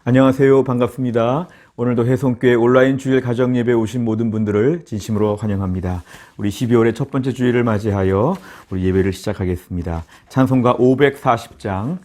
안녕하세요. 반갑습니다. 오늘도 해성교회 온라인 주일 가정예배에 오신 모든 분들을 진심으로 환영합니다. 우리 12월의 첫 번째 주일을 맞이하여 우리 예배를 시작하겠습니다. 찬송가 540장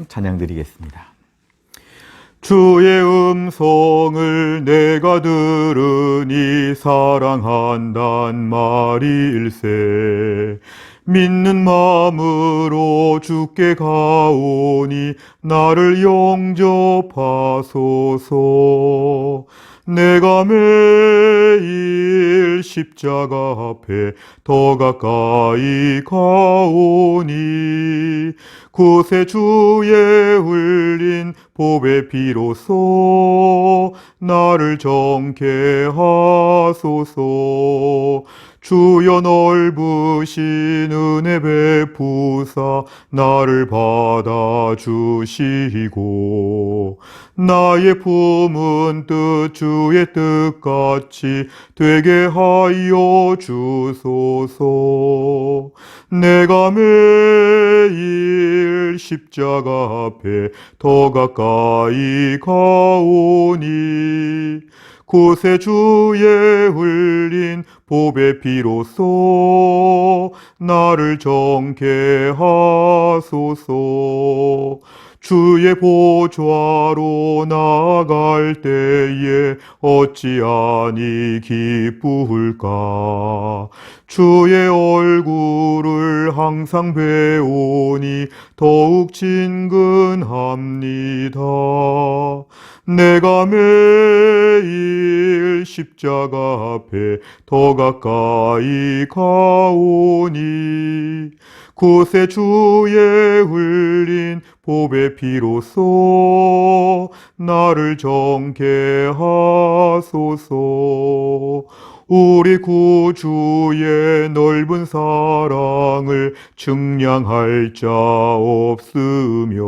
찬양 드리겠습니다. 주의 음성을 내가 들으니 사랑한단 말일세. 믿는 마음으로 주께 가오니 나를 영접하소서. 내가 매일 십자가 앞에 더 가까이 가오니 구세 주의 흘린 보배 피로써 나를 정케 하소서. 주여 넓으신 은혜 베푸사 나를 받아주시고 나의 품은 뜻 주의 뜻같이 되게 하여 주소서. 내가 매일 십자가 앞에 더 가까이 가오니 구세 주의 흘린 보배 피로써 나를 정케 하소서. 주의 보좌로 나아갈 때에 어찌하니 기쁠까. 주의 얼굴을 항상 배우니 더욱 친근합니다. 내가 매일 십자가 앞에 더 가까이 가오니 구세 주의 흘린 보배 피로써 나를 정케 하소서. 우리 구주의 넓은 사랑을 측량할 자 없으며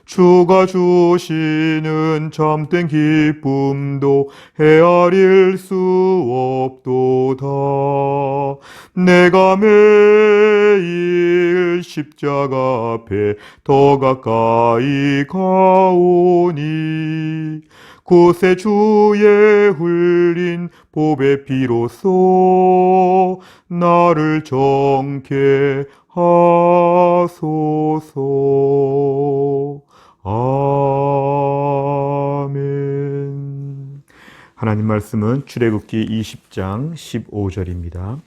주가 주시는 참된 기쁨도 헤아릴 수 없도다. 내가 매일 십자가 앞에 더 가까이 가오니 구세 주의 흘린 보배 피로써 나를 정케 하소서. 아멘. 하나님 말씀은 출애굽기 20장 15절입니다.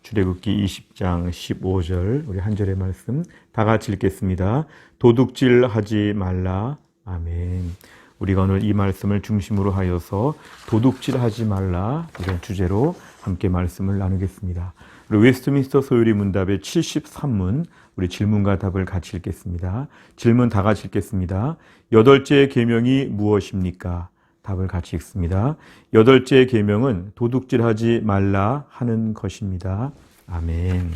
출애굽기 20장 15절 우리 한 절의 말씀 다 같이 읽겠습니다. 도둑질하지 말라. 아멘. 우리가 오늘 이 말씀을 중심으로 하여서 도둑질하지 말라 이런 주제로 함께 말씀을 나누겠습니다. 우리 웨스트민스터 소요리 문답의 73문 우리 질문과 답을 같이 읽겠습니다. 질문 다 같이 읽겠습니다. 여덟째 계명이 무엇입니까? 답을 같이 읽습니다. 여덟째 계명은 도둑질하지 말라 하는 것입니다. 아멘.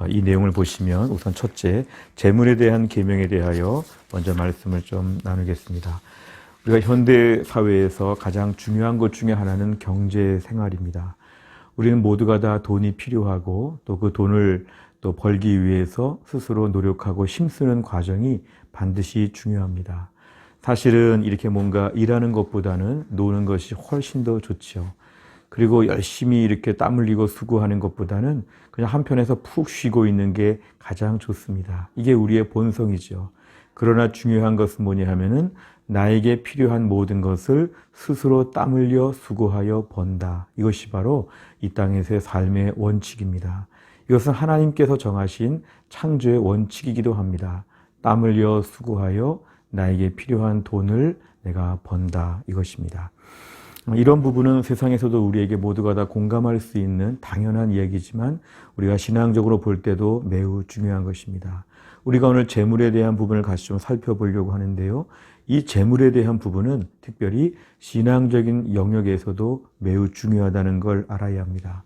이 내용을 보시면 우선 첫째, 재물에 대한 계명에 대하여 먼저 말씀을 좀 나누겠습니다. 우리가 현대 사회에서 가장 중요한 것 중에 하나는 경제 생활입니다. 우리는 모두가 다 돈이 필요하고 또 그 돈을 또 벌기 위해서 스스로 노력하고 힘쓰는 과정이 반드시 중요합니다. 사실은 이렇게 뭔가 일하는 것보다는 노는 것이 훨씬 더 좋죠. 그리고 열심히 이렇게 땀 흘리고 수고하는 것보다는 그냥 한편에서 푹 쉬고 있는 게 가장 좋습니다. 이게 우리의 본성이죠. 그러나 중요한 것은 뭐냐 하면은 나에게 필요한 모든 것을 스스로 땀 흘려 수고하여 번다. 이것이 바로 이 땅에서의 삶의 원칙입니다. 이것은 하나님께서 정하신 창조의 원칙이기도 합니다. 땀 흘려 수고하여 나에게 필요한 돈을 내가 번다. 이것입니다. 이런 부분은 세상에서도 우리에게 모두가 다 공감할 수 있는 당연한 이야기지만 우리가 신앙적으로 볼 때도 매우 중요한 것입니다. 우리가 오늘 재물에 대한 부분을 같이 좀 살펴보려고 하는데요. 이 재물에 대한 부분은 특별히 신앙적인 영역에서도 매우 중요하다는 걸 알아야 합니다.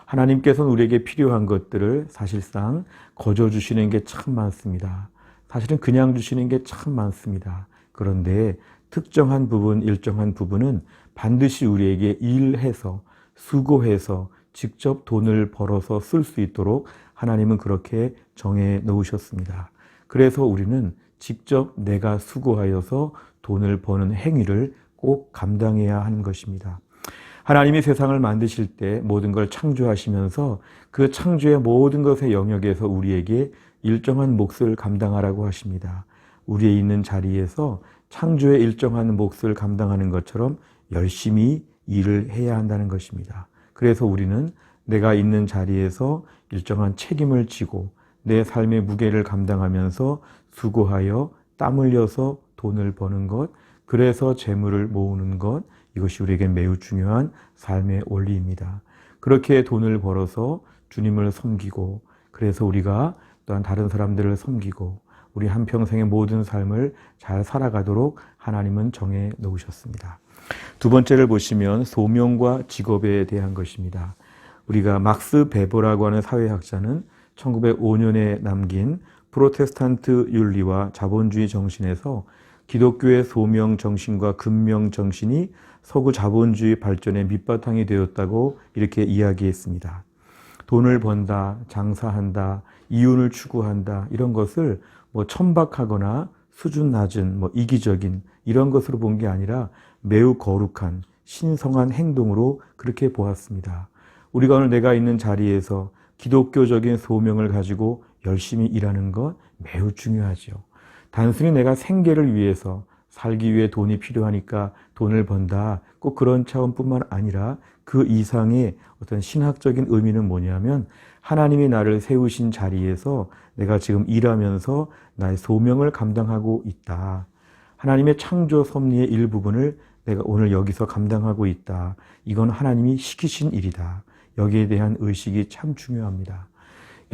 하나님께서는 우리에게 필요한 것들을 사실상 거저 주시는 게 참 많습니다. 사실은 그냥 주시는 게 참 많습니다. 그런데 특정한 부분, 일정한 부분은 반드시 우리에게 일해서, 수고해서 직접 돈을 벌어서 쓸 수 있도록 하나님은 그렇게 정해 놓으셨습니다. 그래서 우리는 직접 내가 수고하여서 돈을 버는 행위를 꼭 감당해야 하는 것입니다. 하나님이 세상을 만드실 때 모든 걸 창조하시면서 그 창조의 모든 것의 영역에서 우리에게 일정한 몫을 감당하라고 하십니다. 우리의 있는 자리에서 창조의 일정한 몫을 감당하는 것처럼 열심히 일을 해야 한다는 것입니다. 그래서 우리는 내가 있는 자리에서 일정한 책임을 지고 내 삶의 무게를 감당하면서 수고하여 땀 흘려서 돈을 버는 것, 그래서 재물을 모으는 것, 이것이 우리에게 매우 중요한 삶의 원리입니다. 그렇게 돈을 벌어서 주님을 섬기고, 그래서 우리가 또한 다른 사람들을 섬기고 우리 한평생의 모든 삶을 잘 살아가도록 하나님은 정해 놓으셨습니다. 두 번째를 보시면 소명과 직업에 대한 것입니다. 우리가 막스 베버라고 하는 사회학자는 1905년에 남긴 프로테스탄트 윤리와 자본주의 정신에서 기독교의 소명 정신과 근명 정신이 서구 자본주의 발전의 밑바탕이 되었다고 이렇게 이야기했습니다. 돈을 번다, 장사한다, 이윤을 추구한다, 이런 것을 천박하거나 수준 낮은 이기적인 이런 것으로 본 게 아니라 매우 거룩한 신성한 행동으로 그렇게 보았습니다. 우리가 오늘 내가 있는 자리에서 기독교적인 소명을 가지고 열심히 일하는 것 매우 중요하죠. 단순히 내가 생계를 위해서 살기 위해 돈이 필요하니까 돈을 번다, 꼭 그런 차원뿐만 아니라 그 이상의 어떤 신학적인 의미는 뭐냐면 하나님이 나를 세우신 자리에서 내가 지금 일하면서 나의 소명을 감당하고 있다. 하나님의 창조 섭리의 일부분을 내가 오늘 여기서 감당하고 있다. 이건 하나님이 시키신 일이다. 여기에 대한 의식이 참 중요합니다.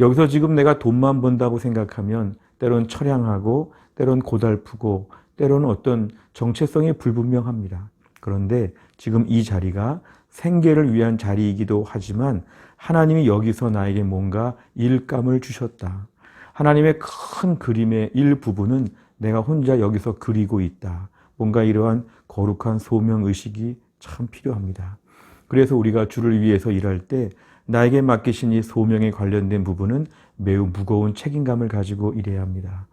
여기서 지금 내가 돈만 번다고 생각하면 때론 처량하고 때론 고달프고 때로는 어떤 정체성이 불분명합니다. 그런데 지금 이 자리가 생계를 위한 자리이기도 하지만 하나님이 여기서 나에게 뭔가 일감을 주셨다. 하나님의 큰 그림의 일부분은 내가 혼자 여기서 그리고 있다. 뭔가 이러한 거룩한 소명의식이 참 필요합니다. 그래서 우리가 주를 위해서 일할 때 나에게 맡기신 이 소명에 관련된 부분은 매우 무거운 책임감을 가지고 일해야 합니다.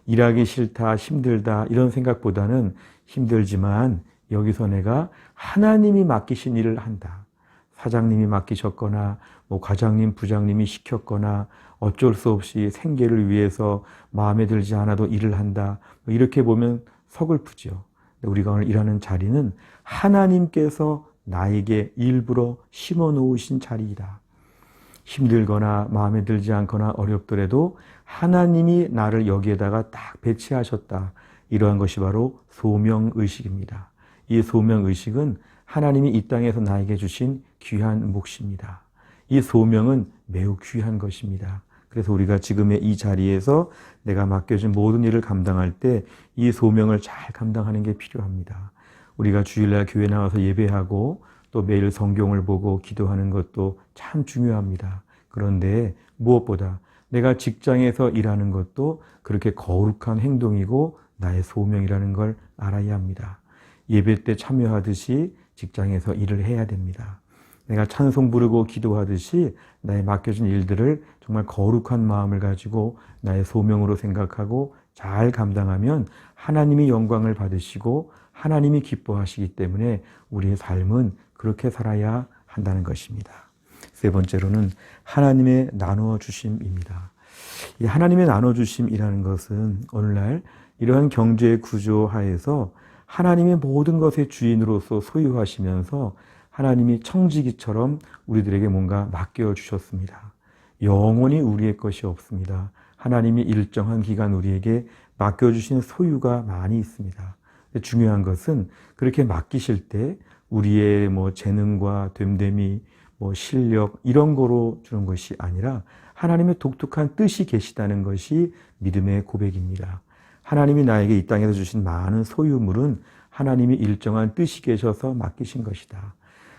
일하기 싫다, 힘들다 이런 생각보다는 힘들지만 여기서 내가 하나님이 맡기신 일을 한다. 사장님이 맡기셨거나 과장님, 부장님이 시켰거나 어쩔 수 없이 생계를 위해서 마음에 들지 않아도 일을 한다. 이렇게 보면 서글프죠. 우리가 오늘 일하는 자리는 하나님께서 나에게 일부러 심어 놓으신 자리이다. 힘들거나 마음에 들지 않거나 어렵더라도 하나님이 나를 여기에다가 딱 배치하셨다. 이러한 것이 바로 소명의식입니다. 이 소명의식은 하나님이 이 땅에서 나에게 주신 귀한 몫입니다. 이 소명은 매우 귀한 것입니다. 그래서 우리가 지금의 이 자리에서 내가 맡겨진 모든 일을 감당할 때 이 소명을 잘 감당하는 게 필요합니다. 우리가 주일날 교회 나와서 예배하고 또 매일 성경을 보고 기도하는 것도 참 중요합니다. 그런데 무엇보다 내가 직장에서 일하는 것도 그렇게 거룩한 행동이고 나의 소명이라는 걸 알아야 합니다. 예배 때 참여하듯이 직장에서 일을 해야 됩니다. 내가 찬송 부르고 기도하듯이 나의 맡겨진 일들을 정말 거룩한 마음을 가지고 나의 소명으로 생각하고 잘 감당하면 하나님이 영광을 받으시고 하나님이 기뻐하시기 때문에 우리의 삶은 그렇게 살아야 한다는 것입니다. 세 번째로는 하나님의 나눠주심입니다. 이 하나님의 나눠주심이라는 것은 오늘날 이러한 경제 구조 하에서 하나님의 모든 것의 주인으로서 소유하시면서 하나님이 청지기처럼 우리들에게 뭔가 맡겨주셨습니다. 영원히 우리의 것이 없습니다. 하나님이 일정한 기간 우리에게 맡겨주신 소유가 많이 있습니다. 중요한 것은 그렇게 맡기실 때 우리의 재능과 됨됨이, 실력 이런 거로 주는 것이 아니라 하나님의 독특한 뜻이 계시다는 것이 믿음의 고백입니다. 하나님이 나에게 이 땅에서 주신 많은 소유물은 하나님이 일정한 뜻이 계셔서 맡기신 것이다.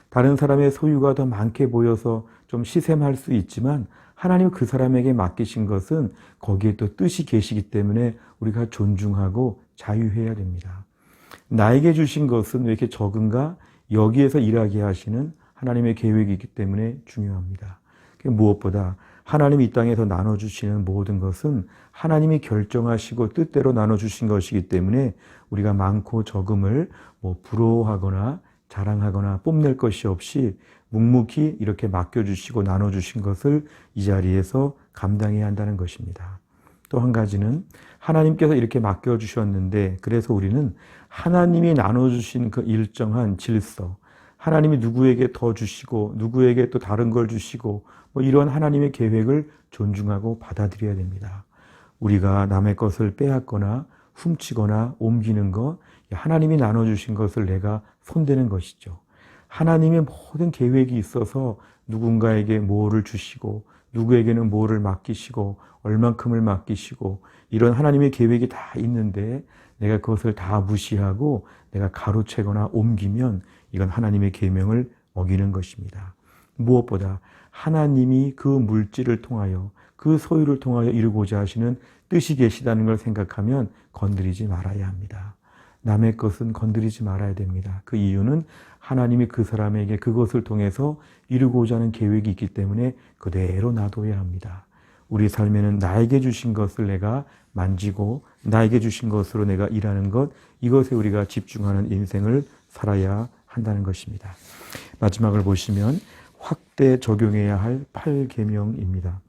다른 사람의 소유가 더 많게 보여서 좀 시샘할 수 있지만 하나님 그 사람에게 맡기신 것은 거기에 또 뜻이 계시기 때문에 우리가 존중하고 자유해야 됩니다. 나에게 주신 것은 왜 이렇게 적은가? 여기에서 일하게 하시는 하나님의 계획이기 때문에 중요합니다. 무엇보다 하나님이 이 땅에서 나눠주시는 모든 것은 하나님이 결정하시고 뜻대로 나눠주신 것이기 때문에 우리가 많고 적음을 부러워하거나 자랑하거나 뽐낼 것이 없이 묵묵히 이렇게 맡겨주시고 나눠주신 것을 이 자리에서 감당해야 한다는 것입니다. 또 한 가지는 하나님께서 이렇게 맡겨주셨는데 그래서 우리는 하나님이 나눠주신 그 일정한 질서, 하나님이 누구에게 더 주시고 누구에게 또 다른 걸 주시고 이런 하나님의 계획을 존중하고 받아들여야 됩니다. 우리가 남의 것을 빼앗거나 훔치거나 옮기는 것, 하나님이 나눠주신 것을 내가 손대는 것이죠. 하나님의 모든 계획이 있어서 누군가에게 뭐를 주시고 누구에게는 뭐를 맡기시고 얼만큼을 맡기시고 이런 하나님의 계획이 다 있는데 내가 그것을 다 무시하고 내가 가로채거나 옮기면 이건 하나님의 계명을 어기는 것입니다. 무엇보다 하나님이 그 물질을 통하여 그 소유를 통하여 이루고자 하시는 뜻이 계시다는 걸 생각하면 건드리지 말아야 합니다. 남의 것은 건드리지 말아야 됩니다. 그 이유는 하나님이 그 사람에게 그것을 통해서 이루고자 하는 계획이 있기 때문에 그대로 놔둬야 합니다. 우리 삶에는 나에게 주신 것을 내가 만지고 나에게 주신 것으로 내가 일하는 것, 이것에 우리가 집중하는 인생을 살아야 한다는 것입니다. 마지막을 보시면 확대 적용해야 할 8계명입니다.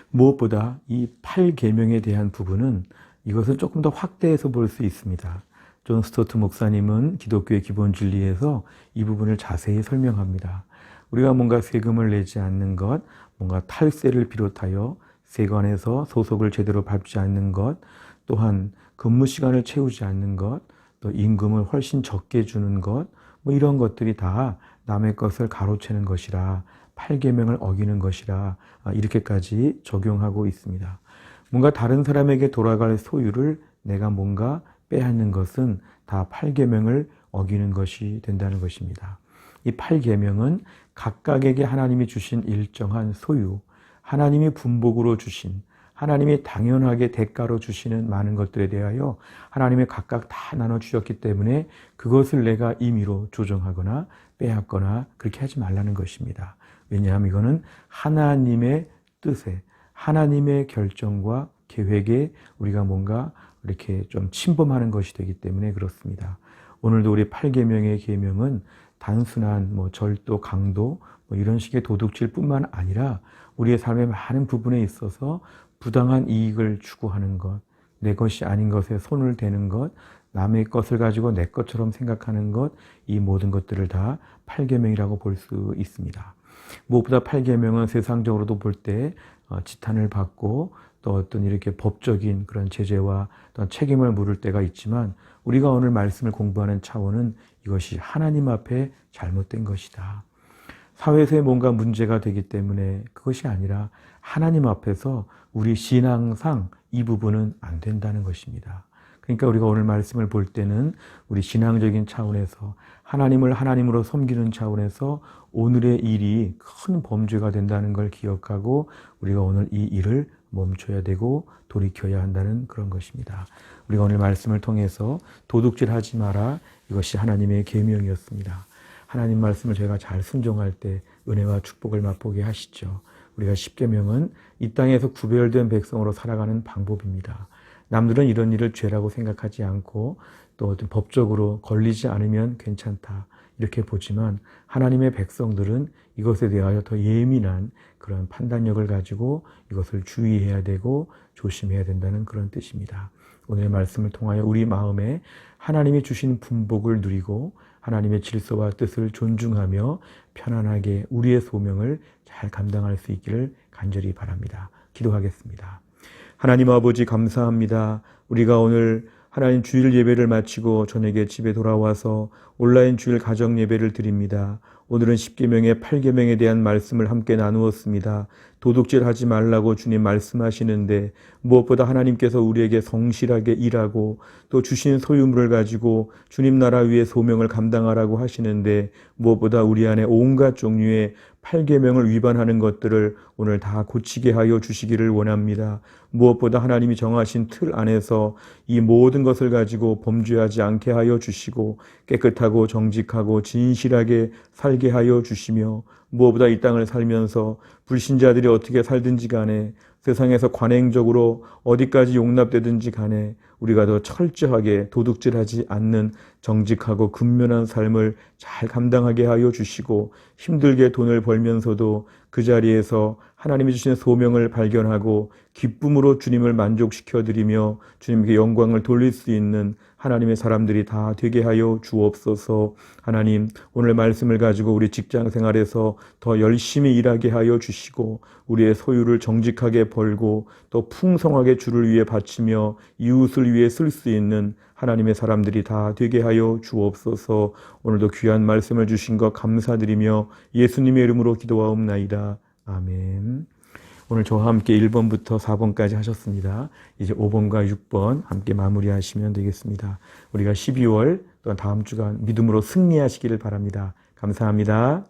무엇보다 이 8계명에 대한 부분은 이것은 조금 더 확대해서 볼 수 있습니다. 존 스토트 목사님은 기독교의 기본 진리에서 이 부분을 자세히 설명합니다. 우리가 뭔가 세금을 내지 않는 것, 뭔가 탈세를 비롯하여 세관에서 소속을 제대로 밟지 않는 것, 또한 근무 시간을 채우지 않는 것, 또 임금을 훨씬 적게 주는 것, 이런 것들이 다 남의 것을 가로채는 것이라 8계명을 어기는 것이라 이렇게까지 적용하고 있습니다. 뭔가 다른 사람에게 돌아갈 소유를 내가 뭔가 빼앗는 것은 다 8계명을 어기는 것이 된다는 것입니다. 이 8계명은 각각에게 하나님이 주신 일정한 소유, 하나님이 분복으로 주신, 하나님이 당연하게 대가로 주시는 많은 것들에 대하여 하나님이 각각 다 나눠주셨기 때문에 그것을 내가 임의로 조정하거나 빼앗거나 그렇게 하지 말라는 것입니다. 왜냐하면 이거는 하나님의 뜻에, 하나님의 결정과 계획에 우리가 뭔가 이렇게 좀 침범하는 것이 되기 때문에 그렇습니다. 오늘도 우리 8계명의 계명은 단순한 절도, 강도 이런 식의 도둑질뿐만 아니라 우리의 삶의 많은 부분에 있어서 부당한 이익을 추구하는 것, 내 것이 아닌 것에 손을 대는 것, 남의 것을 가지고 내 것처럼 생각하는 것, 이 모든 것들을 다 8계명이라고 볼 수 있습니다. 무엇보다 8계명은 세상적으로도 볼 때 지탄을 받고 또 어떤 이렇게 법적인 그런 제재와 어떤 책임을 물을 때가 있지만 우리가 오늘 말씀을 공부하는 차원은 이것이 하나님 앞에 잘못된 것이다. 사회에서의 뭔가 문제가 되기 때문에 그것이 아니라 하나님 앞에서 우리 신앙상 이 부분은 안 된다는 것입니다. 그러니까 우리가 오늘 말씀을 볼 때는 우리 신앙적인 차원에서 하나님을 하나님으로 섬기는 차원에서 오늘의 일이 큰 범죄가 된다는 걸 기억하고 우리가 오늘 이 일을 멈춰야 되고 돌이켜야 한다는 그런 것입니다. 우리가 오늘 말씀을 통해서 도둑질하지 마라, 이것이 하나님의 계명이었습니다. 하나님 말씀을 저희가 잘 순종할 때 은혜와 축복을 맛보게 하시죠. 우리가 10계명은 이 땅에서 구별된 백성으로 살아가는 방법입니다. 남들은 이런 일을 죄라고 생각하지 않고 또 어떤 법적으로 걸리지 않으면 괜찮다 이렇게 보지만 하나님의 백성들은 이것에 대하여 더 예민한 그런 판단력을 가지고 이것을 주의해야 되고 조심해야 된다는 그런 뜻입니다. 오늘의 말씀을 통하여 우리 마음에 하나님이 주신 분복을 누리고 하나님의 질서와 뜻을 존중하며 편안하게 우리의 소명을 잘 감당할 수 있기를 간절히 바랍니다. 기도하겠습니다. 하나님 아버지 감사합니다. 우리가 오늘 하나님 주일 예배를 마치고 저녁에 집에 돌아와서 온라인 주일 가정 예배를 드립니다. 오늘은 10계명의 8계명에 대한 말씀을 함께 나누었습니다. 도둑질하지 말라고 주님 말씀하시는데 무엇보다 하나님께서 우리에게 성실하게 일하고 또 주신 소유물을 가지고 주님 나라 위에 소명을 감당하라고 하시는데 무엇보다 우리 안에 온갖 종류의 8계명을 위반하는 것들을 오늘 다 고치게 하여 주시기를 원합니다. 무엇보다 하나님이 정하신 틀 안에서 이 모든 것을 가지고 범죄하지 않게 하여 주시고 깨끗하고 정직하고 진실하게 살게 하여 주시며 무엇보다 이 땅을 살면서 불신자들이 어떻게 살든지 간에 세상에서 관행적으로 어디까지 용납되든지 간에 우리가 더 철저하게 도둑질하지 않는 정직하고 근면한 삶을 잘 감당하게 하여 주시고 힘들게 돈을 벌면서도 그 자리에서 하나님이 주신 소명을 발견하고 기쁨으로 주님을 만족시켜드리며 주님께 영광을 돌릴 수 있는 하나님의 사람들이 다 되게 하여 주옵소서. 하나님, 오늘 말씀을 가지고 우리 직장 생활에서 더 열심히 일하게 하여 주시고 우리의 소유를 정직하게 벌고 또 풍성하게 주를 위해 바치며 이웃을 위해 쓸 수 있는 하나님의 사람들이 다 되게 하여 주옵소서. 오늘도 귀한 말씀을 주신 것 감사드리며 예수님의 이름으로 기도하옵나이다. 아멘. 오늘 저와 함께 1번부터 4번까지 하셨습니다. 이제 5번과 6번 함께 마무리하시면 되겠습니다. 우리가 12월 또한 다음 주간 믿음으로 승리하시기를 바랍니다. 감사합니다.